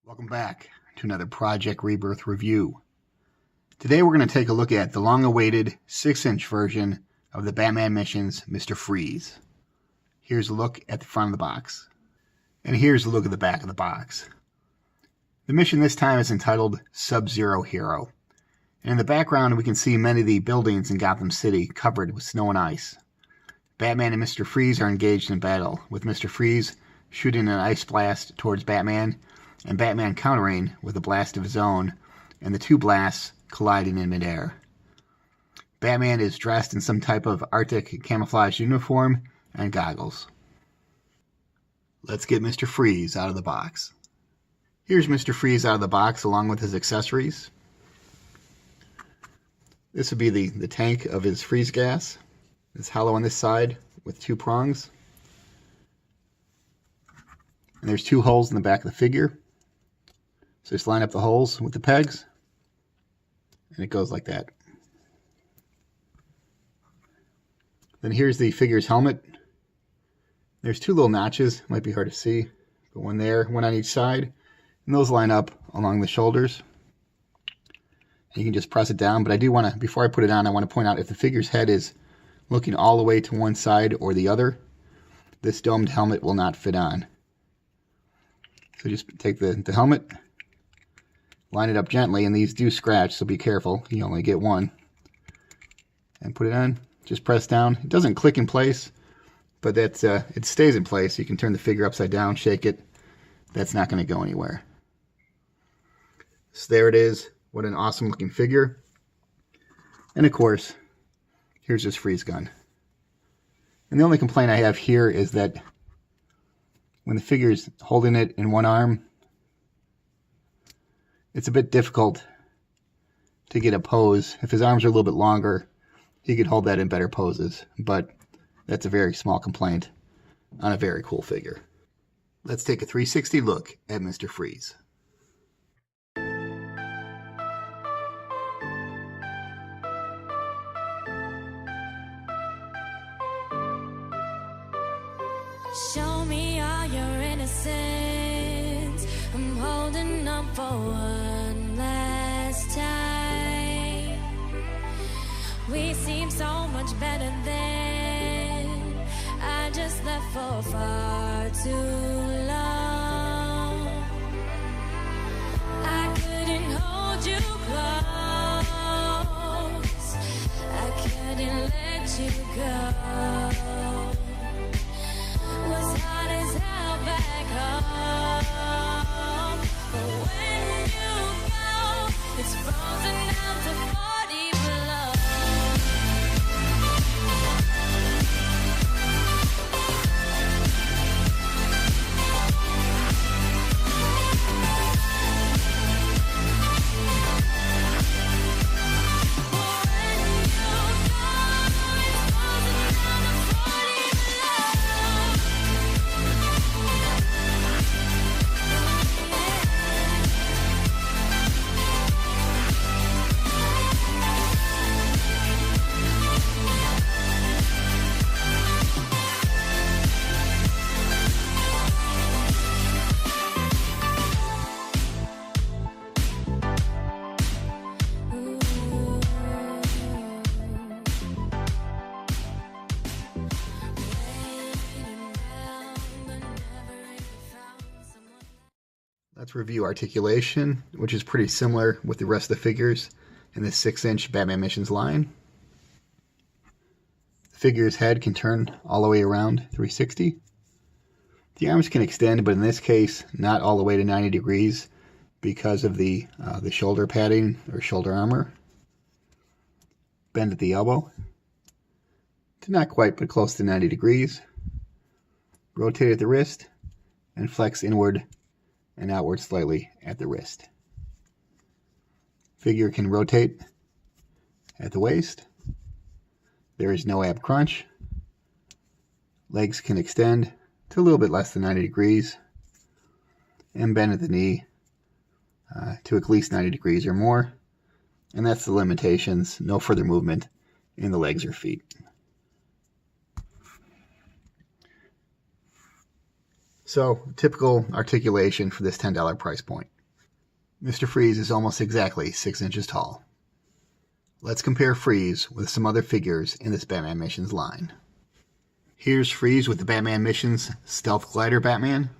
Welcome back to another Project Rebirth review. Today we're going to take a look at the long-awaited 6-inch version of the Batman Missions Mr. Freeze. Here's a look at the front of the box. And here's a look at the back of the box. The mission this time is entitled Sub-Zero Hero. And in the background we can see many of the buildings in Gotham City covered with snow and ice. Batman and Mr. Freeze are engaged in battle, with Mr. Freeze shooting an ice blast towards Batman, and Batman countering with a blast of his own, and the two blasts colliding in midair. Batman is dressed in some type of Arctic camouflage uniform and goggles. Let's get Mr. Freeze out of the box. Here's Mr. Freeze out of the box along with his accessories. This would be the tank of his freeze gas. It's hollow on this side with two prongs. And there's two holes in the back of the figure. So just line up the holes with the pegs, and it goes like that. Then here's the figure's helmet. There's two little notches, might be hard to see, but one there, one on each side, and those line up along the shoulders. And you can just press it down, but I do want to, before I put it on, I want to point out if the figure's head is looking all the way to one side or the other, this domed helmet will not fit on. So just take the helmet, line it up gently, and these do scratch, so be careful. You only get one. And put it on. Just press down. It doesn't click in place, but it stays in place. You can turn the figure upside down, shake it. That's not going to go anywhere. So there it is. What an awesome looking figure. And of course, here's his freeze gun. And the only complaint I have here is that when the figure's holding it in one arm, it's a bit difficult to get a pose. If his arms are a little bit longer, he could hold that in better poses, but that's a very small complaint on a very cool figure. Let's take a 360 look at Mr. Freeze. Show me all your innocence. I'm holding up for one last time. We seem so much better than I just left for far too long. I couldn't hold you close. I couldn't let you go. Was hard as hell back home, but when you go, it's frozen down to 40 below. Let's review Articulation, which is pretty similar with the rest of the figures in this 6-inch Batman Missions line. The figure's head can turn all the way around 360. The arms can extend, but in this case, not all the way to 90 degrees because of the shoulder padding or shoulder armor. Bend at the elbow to not quite, but close to 90 degrees. Rotate at the wrist and flex inward and outward slightly at the wrist. Figure can rotate at the waist. There is no ab crunch. Legs can extend to a little bit less than 90 degrees and bend at the knee to at least 90 degrees or more. And that's the limitations. No further movement in the legs or feet. So typical articulation for this $10 price point. Mr. Freeze is almost exactly 6 inches tall. Let's compare Freeze with some other figures in this Batman Missions line. Here's Freeze with the Batman Missions Stealth Glider Batman,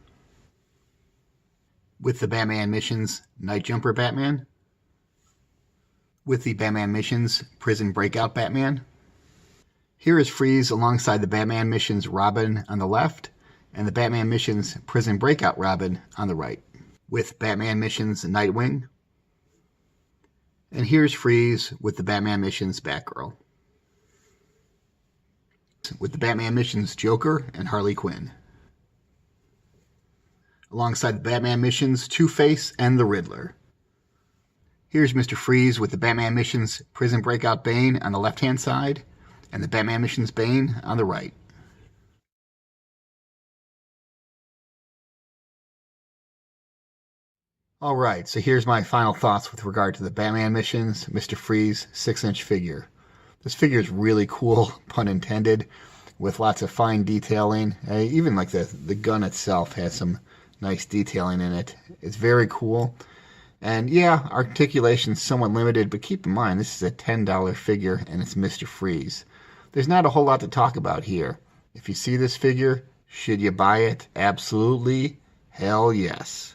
with the Batman Missions Night Jumper Batman, with the Batman Missions Prison Breakout Batman. Here is Freeze alongside the Batman Missions Robin on the left and the Batman Missions Prison Breakout Robin on the right, with Batman Missions Nightwing. And here's Freeze with the Batman Missions Batgirl, with the Batman Missions Joker and Harley Quinn, alongside the Batman Missions Two-Face and the Riddler. Here's Mr. Freeze with the Batman Missions Prison Breakout Bane on the left-hand side and the Batman Missions Bane on the right. Alright, so here's my final thoughts with regard to the Batman Missions Mr. Freeze 6-inch figure. This figure is really cool, pun intended, with lots of fine detailing. Even like the gun itself has some nice detailing in it. It's very cool. And yeah, articulation's somewhat limited, but keep in mind this is a $10 figure and it's Mr. Freeze. There's not a whole lot to talk about here. If you see this figure, should you buy it? Absolutely. Hell yes.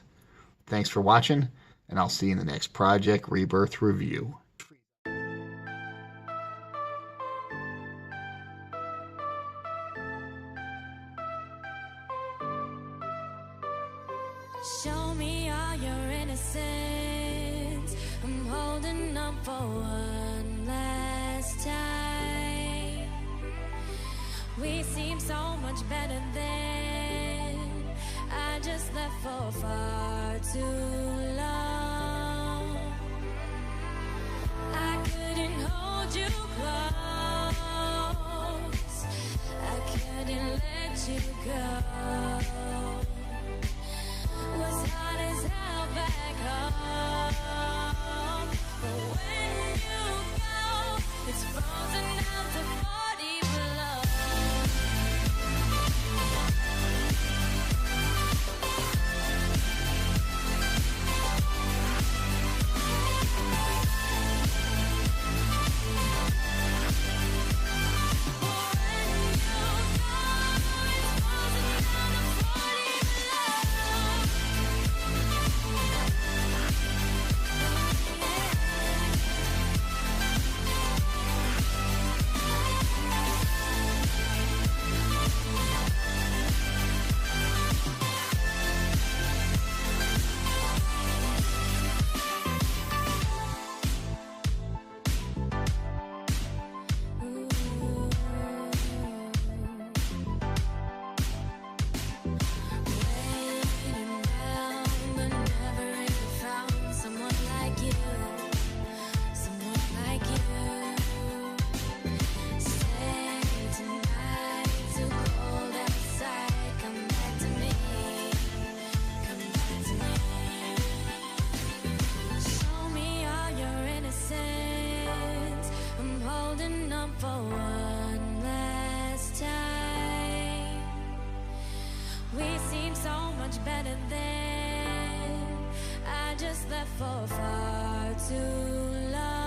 Thanks for watching, and I'll see you in the next Project Rebirth review. Show me all your innocence. I'm holding up for one last time. We seem so much better than I just left for far too long. I couldn't hold you close. I couldn't let you go. Was hot as hell back home, but when you go, it's frozen down to 40 below. Better than I just left for far too long.